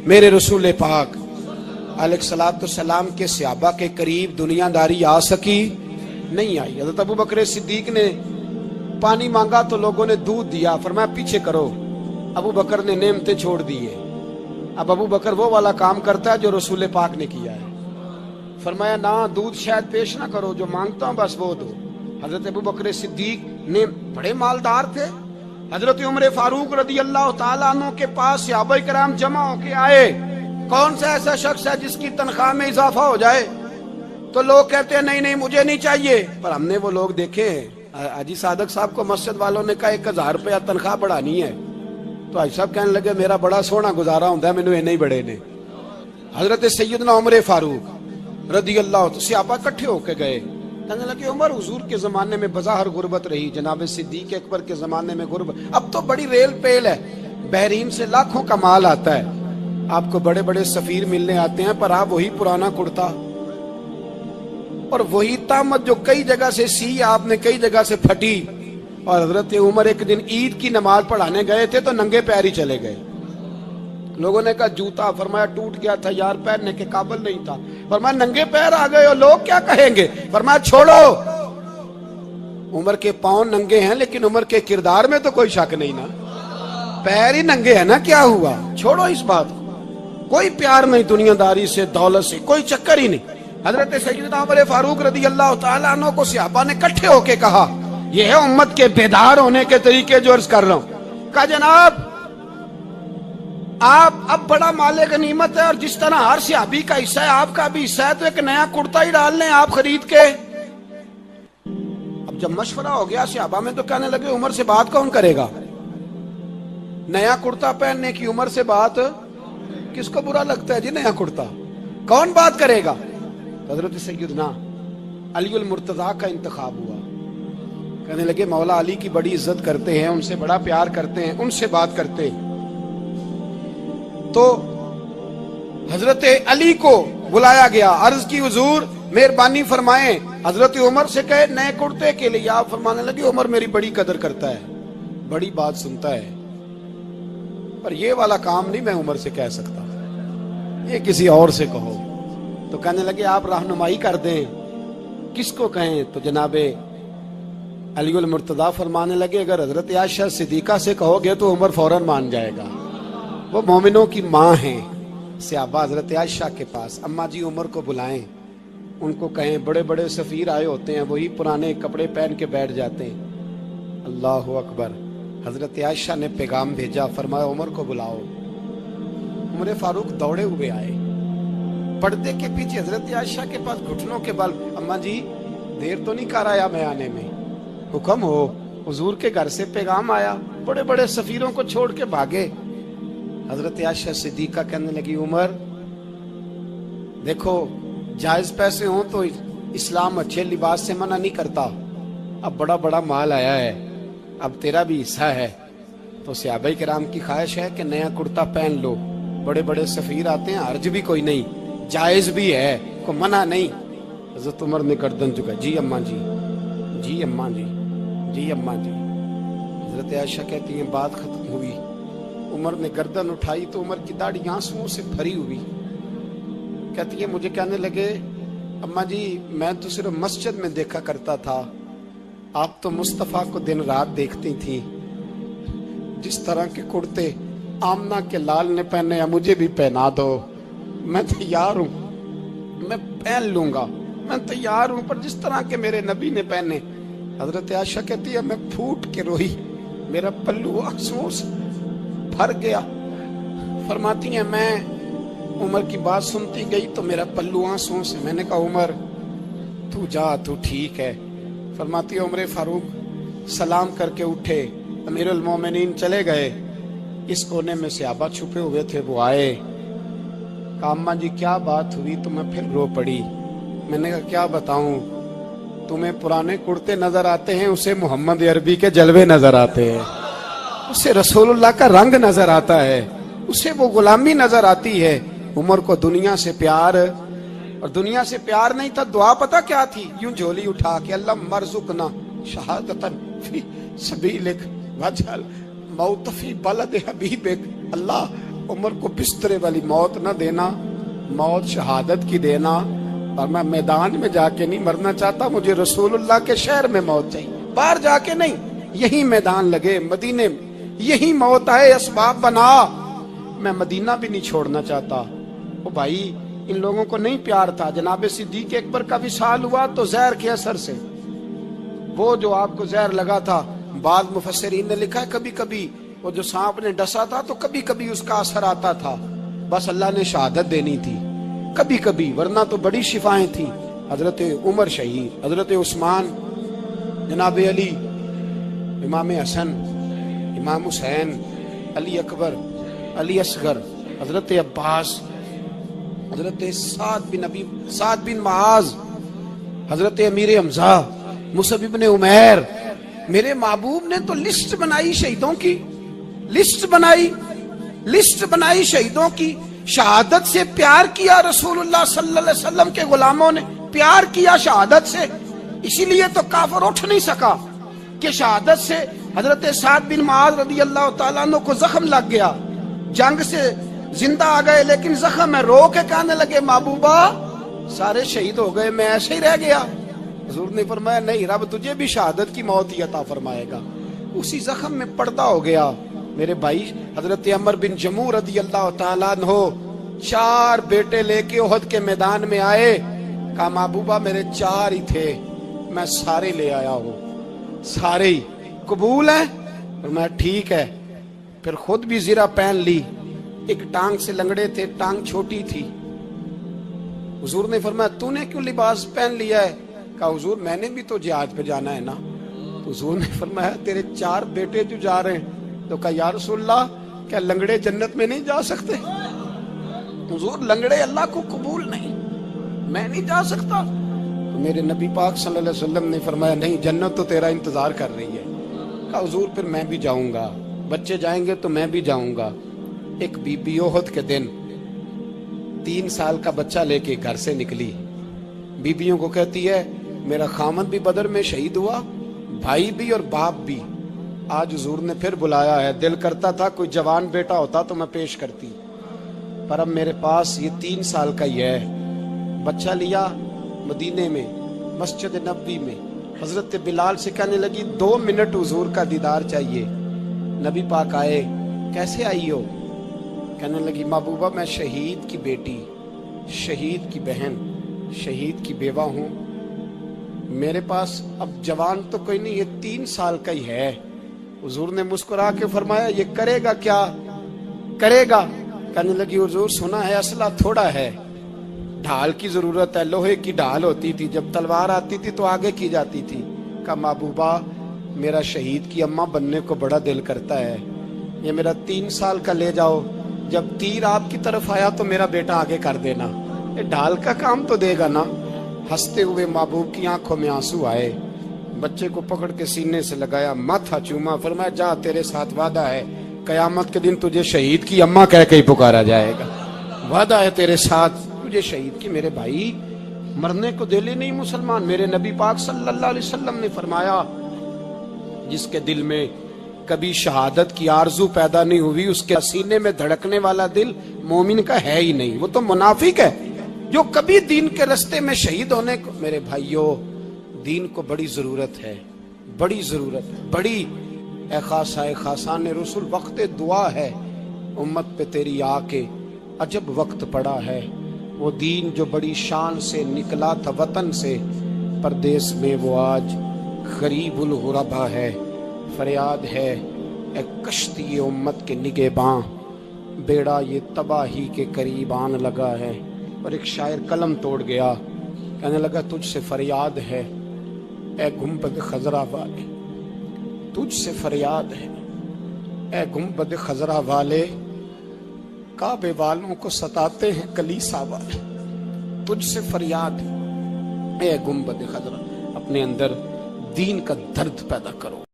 میرے رسول پاک علیہ کے صحابہ کے قریب دنیاداری آ سکی نہیں آئی۔ حضرت ابو بکر صدیق نے پانی مانگا تو لوگوں نے دودھ دیا، فرمایا پیچھے کرو، ابو بکر نے نعمتیں چھوڑ دیے۔ اب ابو بکر وہ والا کام کرتا ہے جو رسول پاک نے کیا ہے، فرمایا نہ دودھ شاید پیش نہ کرو، جو مانگتا ہوں بس وہ دو۔ حضرت ابو بکر صدیق نے بڑے مالدار تھے، حضرت عمر فاروق رضی اللہ تعالیٰ عنہ کے پاس صحابہ کرام جمع ہو کے آئے، کون سا ایسا شخص ہے جس کی تنخواہ میں اضافہ ہو جائے؟ تو لوگ کہتے ہیں نہیں نہیں مجھے نہیں چاہیے، پر ہم نے وہ لوگ دیکھے، حاجی صادق صاحب کو مسجد والوں نے کہا 1000 روپیہ تنخواہ بڑھانی ہے، تو حاجی صاحب کہنے لگے میرا بڑا سونا گزارا ہوتا ہے، میں نے نہیں بڑے نے۔ حضرت سیدنا عمر فاروق رضی اللہ تو صحابہ کٹھے ہو کے گئے، کہنے لگے عمر حضور کے زمانے میں بظاہر غربت رہی، جناب صدیق اکبر کے زمانے میں غربت، اب تو بڑی ریل پیل ہے، بحرین سے لاکھوں کا مال آتا ہے، آپ کو بڑے بڑے سفیر ملنے آتے ہیں، پر آپ وہی پرانا کرتا اور وہی تامت جو کئی جگہ سے سی آپ نے کئی جگہ سے پھٹی۔ اور حضرت عمر ایک دن عید کی نماز پڑھانے گئے تھے تو ننگے پیر ہی چلے گئے، لوگوں نے کہا جوتا، فرمایا ٹوٹ گیا تھا یار، پہننے کے قابل نہیں تھا، فرمایا ننگے پیر آ گئے اور لوگ کیا کہیں گے، فرمایا چھوڑو، عمر کے پاؤں ننگے ہیں لیکن عمر کے کردار میں تو کوئی شک نہیں نا، پیر ہی ننگے ہیں نا، کیا ہوا، چھوڑو اس بات کو، کوئی پیار نہیں دنیا داری سے، دولت سے کوئی چکر ہی نہیں۔ حضرت سیدنا عمر فاروق رضی اللہ تعالیٰ عنہ کو صحابہ نے کٹھے ہو کے کہا، یہ ہے امت کے بیدار ہونے کے طریقے جو عرض کر رہا ہوں، کہا جناب آپ اب بڑا مال غنیمت ہے اور جس طرح ہر صحابی کا حصہ ہے آپ کا بھی حصہ ہے، تو ایک نیا کرتا ہی ڈال لیں آپ خرید کے۔ اب جب مشورہ ہو گیا صحابہ میں تو کہنے لگے عمر سے بات کون کرے گا، نیا کرتا پہننے کی عمر سے بات کس کو برا لگتا ہے جی، نیا کرتا کون بات کرے گا؟ حضرت سیدنا علی المرتضیٰ کا انتخاب ہوا، کہنے لگے مولا علی کی بڑی عزت کرتے ہیں، ان سے بڑا پیار کرتے ہیں، ان سے بات کرتے ہیں۔ تو حضرت علی کو بلایا گیا، عرض کی حضور مہربانی فرمائیں، حضرت عمر سے کہے نئے کرتے کے لیے، آپ فرمانے لگے عمر میری بڑی قدر کرتا ہے، بڑی بات سنتا ہے، پر یہ والا کام نہیں میں عمر سے کہہ سکتا، یہ کسی اور سے کہو۔ تو کہنے لگے آپ رہنمائی کر دیں کس کو کہیں، تو جناب علی المرتضیٰ فرمانے لگے اگر حضرت عائشہ صدیقہ سے کہو گے تو عمر فوراً مان جائے گا، وہ مومنوں کی ماں ہیں۔ صحابہ حضرت عائشہ کے پاس، اماں جی عمر کو بلائیں، ان کو کہیں، بڑے بڑے سفیر آئے ہوتے ہیں وہی پرانے کپڑے پہن کے بیٹھ جاتے ہیں۔ اللہ اکبر، حضرت عائشہ نے پیغام بھیجا، فرمایا عمر کو بلاؤ۔ عمر فاروق دوڑے ہوئے آئے، پردے کے پیچھے حضرت عائشہ کے پاس گھٹنوں کے بل، اماں جی دیر تو نہیں کر آیا میں آنے میں، حکم ہو، حضور کے گھر سے پیغام آیا، بڑے بڑے سفیروں کو چھوڑ کے بھاگے۔ حضرت عائشہ صدیقہ کہنے لگی عمر دیکھو جائز پیسے ہوں تو اسلام اچھے لباس سے منع نہیں کرتا، اب بڑا بڑا مال آیا ہے، اب تیرا بھی حصہ ہے، تو صحابہ کرام کی خواہش ہے کہ نیا کرتا پہن لو، بڑے بڑے سفیر آتے ہیں، حرج بھی کوئی نہیں، جائز بھی ہے، کوئی منع نہیں۔ حضرت عمر نے گردن جھکا، جی اماں جی، جی اماں جی، جی اماں جی۔ حضرت عائشہ کہتی ہیں بات ختم ہوئی، عمر نے گردن اٹھائی تو عمر کی داڑھی آنسوؤں سے بھری ہوئی، کہتی ہے مجھے کہنے لگے اماں جی میں تو صرف مسجد میں دیکھا کرتا تھا، آپ تو مصطفیٰ کو دن رات دیکھتی تھی، جس طرح کے کرتے آمنہ کے لال نے پہنے ہیں مجھے بھی پہنا دو، میں تیار ہوں، میں پہن لوں گا، میں تیار ہوں، پر جس طرح کے میرے نبی نے پہنے۔ حضرت عائشہ کہتی ہے میں پھوٹ کے روئی، میرا پلو آنسوؤں سے بھر گیا۔ فرماتی ہیں میں عمر کی بات سنتی گئی تو میرا پلو آنسوؤں سے، میں نے کہا عمر تو جا، تو ٹھیک ہے۔ فرماتی ہے عمر فاروق سلام کر کے اٹھے، امیر المومنین چلے گئے، اس کونے میں صحابہ چھپے ہوئے تھے، وہ آئے، کہا اماں جی کیا بات ہوئی؟ تو میں پھر رو پڑی، میں نے کہا کیا بتاؤں، تمہیں پرانے کرتے نظر آتے ہیں، اسے محمد عربی کے جلوے نظر آتے ہیں، اسے رسول اللہ کا رنگ نظر آتا ہے، اسے وہ غلامی نظر آتی ہے۔ عمر کو دنیا سے پیار، اور دنیا سے پیار نہیں تھا، دعا پتہ کیا تھی؟ یوں جھولی اٹھا کے اللہ مرزقنا شہادتن فی سبیلک وجعل موت فی بلد حبیبک، اللہ عمر کو بسترے والی موت نہ دینا، موت شہادت کی دینا، اور میں میدان میں جا کے نہیں مرنا چاہتا، مجھے رسول اللہ کے شہر میں موت چاہیے، باہر جا کے نہیں، یہی میدان لگے مدینے میں، یہی موت آئے، اسباب بنا، میں مدینہ بھی نہیں چھوڑنا چاہتا۔ او بھائی، ان لوگوں کو نہیں پیار تھا، جناب صدیق اکبر کا وصال ہوا تو زہر کے اثر سے، وہ جو آپ کو زہر لگا تھا، بعض مفسرین نے لکھا ہے کبھی کبھی وہ جو سانپ نے ڈسا تھا تو کبھی کبھی اس کا اثر آتا تھا، بس اللہ نے شہادت دینی تھی کبھی کبھی، ورنہ تو بڑی شفائیں تھیں۔ حضرت عمر شہید، حضرت عثمان، جناب علی، امام حسن، امام حسین، علی اکبر، علی اصغر، حضرت عباس، حضرت سعد بن معاذ، حضرت امیر حمزہ، مصعب بن عمیر، میرے محبوب نے تو لسٹ بنائی شہیدوں کی، لسٹ بنائی شہیدوں کی، شہادت سے پیار کیا رسول اللہ صلی اللہ علیہ وسلم کے غلاموں نے، پیار کیا شہادت سے، اسی لیے تو کافر اٹھ نہیں سکا کہ شہادت سے حضرت سعد بن معاذ رضی اللہ تعالیٰ عنہ کو زخم لگ گیا، جنگ سے زندہ آ گئے لیکن زخم ہے، رو کے کہنے لگے محبوبہ سارے شہید ہو گئے، میں ایسے ہی رہ گیا۔ حضور نے فرمایا نہیں، رب تجھے بھی شہادت کی موت ہی عطا فرمائے گا، اسی زخم میں پردہ ہو گیا۔ میرے بھائی، حضرت عمر بن جموح رضی اللہ تعالیٰ عنہ 4 بیٹے لے کے احد کے میدان میں آئے، کہا محبوبہ میرے 4 ہی تھے، میں سارے لے آیا ہوں، سارے ہی قبول ہیں؟ فرمایا ٹھیک ہے، پھر خود بھی زرہ پہن لی، ایک ٹانگ سے لنگڑے تھے، ٹانگ چھوٹی تھی، حضور نے فرمایا تو نے کیوں لباس پہن لیا ہے؟ کہا حضور میں نے بھی تو جہاد پہ جانا ہے نا۔ تو حضور نے فرمایا تیرے 4 بیٹے جو جا رہے ہیں، تو کہا یا رسول اللہ کیا لنگڑے جنت میں نہیں جا سکتے؟ حضور لنگڑے اللہ کو قبول نہیں، میں نہیں جا سکتا۔ تو میرے نبی پاک صلی اللہ علیہ وسلم نے فرمایا نہیں، جنت تو تیرا انتظار کر رہی ہے۔ کہا حضور پھر میں بھی جاؤں گا، بچے جائیں گے تو میں بھی جاؤں گا۔ ایک بی بی احد کے دن 3 سال کا بچہ لے کے گھر سے نکلی، بیبیوں کو کہتی ہے میرا خامد بھی بدر میں شہید ہوا، بھائی بھی اور باپ بھی، آج حضور نے پھر بلایا ہے، دل کرتا تھا کوئی جوان بیٹا ہوتا تو میں پیش کرتی، پر اب میرے پاس یہ 3 سال کا ہی ہے۔ بچہ لیا مدینے میں، مسجد نبوی میں، حضرت بلال سے کہنے لگی 2 منٹ حضور کا دیدار چاہیے۔ نبی پاک آئے، کیسے آئی ہو؟ کہنے لگی محبوبہ میں شہید کی بیٹی، شہید کی بہن، شہید کی بیوہ ہوں، میرے پاس اب جوان تو کوئی نہیں، یہ 3 سال کا ہی ہے۔ حضور نے مسکرا کے فرمایا یہ کرے گا کیا؟ کرے گا؟ کہنے لگی حضور سنا ہے اسلحہ تھوڑا ہے، ڈھال کی ضرورت ہے، لوہے کی ڈھال ہوتی تھی، جب تلوار آتی تھی تو آگے کی جاتی تھی۔ کہا محبوبہ میرا شہید کی اماں بننے کو بڑا دل کرتا ہے، یہ میرا 3 سال کا لے جاؤ، جب تیر آپ کی طرف آیا تو میرا بیٹا آگے کر دینا، یہ ڈھال کا کام تو دے گا نا۔ ہنستے ہوئے محبوب کی آنکھوں میں آنسو آئے، بچے کو پکڑ کے سینے سے لگایا، ماتھا چوما، فرمایا جا تیرے ساتھ وعدہ ہے، قیامت کے دن تجھے شہید کی اماں کہہ کے ہی پکارا جائے گا، وعدہ ہے تیرے ساتھ تجھے شہید کی۔ میرے بھائی مرنے کو دل ہی نہیں مسلمان، میرے نبی پاک صلی اللہ علیہ وسلم نے فرمایا جس کے دل میں کبھی شہادت کی آرزو پیدا نہیں ہوئی، اس کے سینے میں دھڑکنے والا دل مومن کا ہے ہی نہیں، وہ تو منافق ہے جو کبھی دین کے رستے میں شہید ہونے کو۔ میرے بھائیوں دین کو بڑی ضرورت ہے، بڑی ضرورت ہے، بڑی۔ اے خاصائے خاصان رسول وقت دعا ہے، امت پہ تیری آ کے عجب وقت پڑا ہے، وہ دین جو بڑی شان سے نکلا تھا وطن سے، پردیس میں وہ آج غریب الغربا ہے۔ فریاد ہے اے کشتی امت کے نگہباں، بیڑا یہ تباہی کے قریب آن لگا ہے۔ اور ایک شاعر قلم توڑ گیا، کہنے لگا تجھ سے فریاد ہے اے گنبد خضرا والے، تجھ سے فریاد ہے اے گنبد خضرا والے، کعبے والوں کو ستاتے ہیں کلیسا والے، تجھ سے فریاد ہے اے گنبد خضرا۔ اپنے اندر دین کا درد پیدا کرو۔